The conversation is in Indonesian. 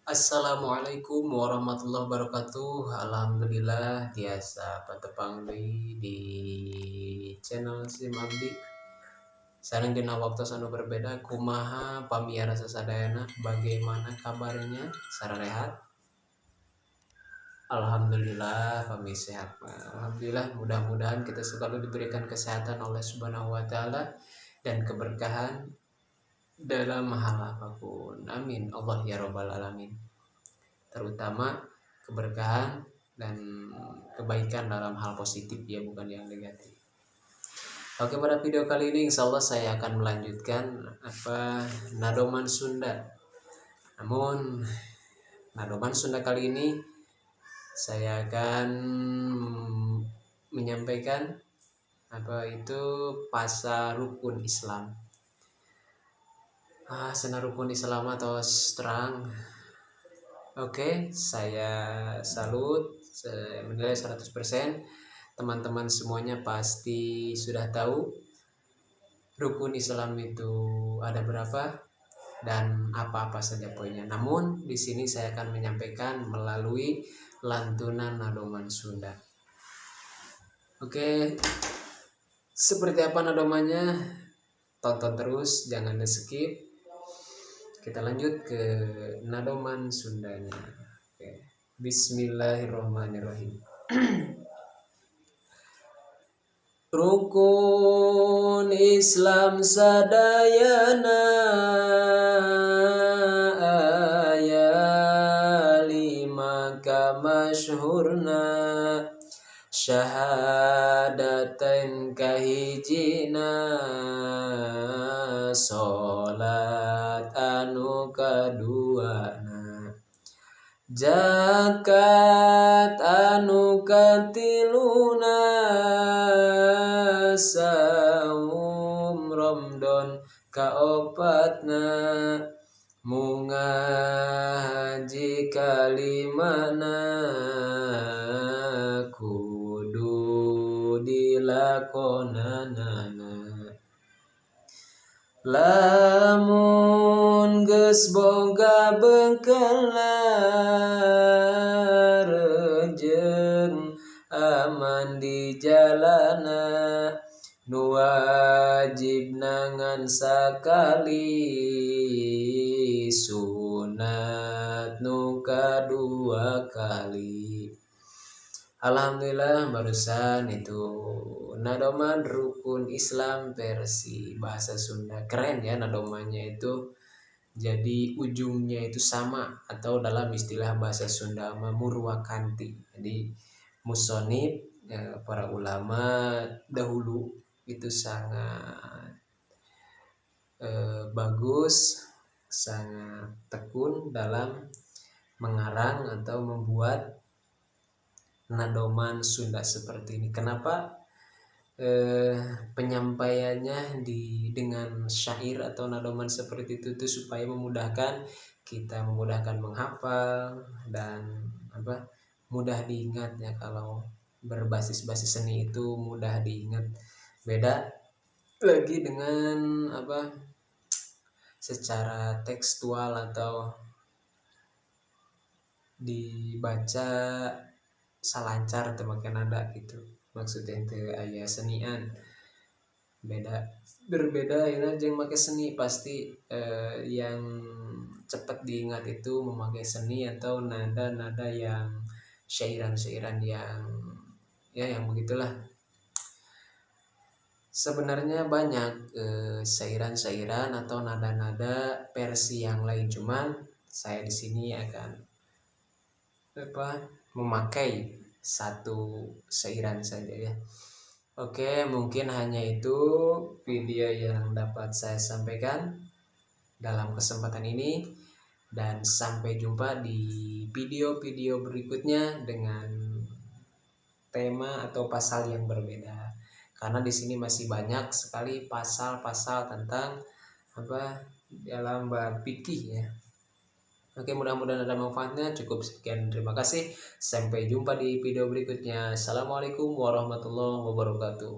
Assalamualaikum warahmatullahi wabarakatuh. Alhamdulillah tiasa patepang di channel Sim Abdi. Sareng dina waktu anu berbeda kumaha pamiara sasadayana, bagaimana kabarnya? Sararehat? Alhamdulillah kami sehat. Alhamdulillah, mudah-mudahan kita selalu diberikan kesehatan oleh Subhanahu wa taala dan keberkahan dalam hal apapun. Amin. Allah ya rabbal alamin. Terutama keberkahan dan kebaikan dalam hal positif ya, bukan yang negatif. Oke, pada video kali ini insya Allah saya akan melanjutkan Nadoman Sunda. Namun Nadoman Sunda kali ini saya akan menyampaikan pasal rukun Islam. Senar rukun Islam atau terang. Oke, saya salut, saya menilai 100%. Teman-teman semuanya pasti sudah tahu rukun Islam itu ada berapa dan apa-apa saja poinnya. Namun di sini saya akan menyampaikan melalui lantunan Nadoman Sunda. Oke, seperti apa nadomannya? Tonton terus, jangan di skip. Kita lanjut ke Nadoman Sundanya. Oke. Bismillahirrahmanirrahim. Rukun Islam sadayana aya 5 kamasyhurna, syahadatain kahijina, salat anu kaduana, zakat anu katiluna, saum Ramadan kaopatna, munggah haji kalimana, kudu dilakonanana. Lamun geus boga bekal reujeng aman di jalana, nu wajib nangan sakali, sunat nu kadua kali. Alhamdulillah, barusan itu nadoman rukun Islam versi bahasa Sunda. Keren ya nadomannya itu. Jadi ujungnya itu sama, atau dalam istilah bahasa Sunda murwakanti. Jadi musonib para ulama dahulu itu sangat bagus, sangat tekun dalam mengarang atau membuat nadoman Sunda seperti ini. Kenapa penyampaiannya dengan syair atau nadoman seperti itu supaya memudahkan kita, memudahkan menghafal dan mudah diingat ya. Kalau berbasis seni itu mudah diingat. Beda lagi dengan secara tekstual atau dibaca salancar temakan nada gitu, maksudnya itu aya senian. Berbeda ya jeung make seni. Pasti yang cepat diingat itu memakai seni atau nada-nada yang syairan-syairan yang begitulah. Sebenarnya banyak syairan-syairan atau nada-nada versi yang lain, cuman saya di sini akan memakai satu syairan saja ya. Oke, mungkin hanya itu video yang dapat saya sampaikan dalam kesempatan ini, dan sampai jumpa di video-video berikutnya dengan tema atau pasal yang berbeda, karena di sini masih banyak sekali pasal-pasal tentang dalam bab fikih ya. Oke, mudah-mudahan ada manfaatnya. Cukup sekian, terima kasih. Sampai jumpa di video berikutnya. Assalamualaikum warahmatullahi wabarakatuh.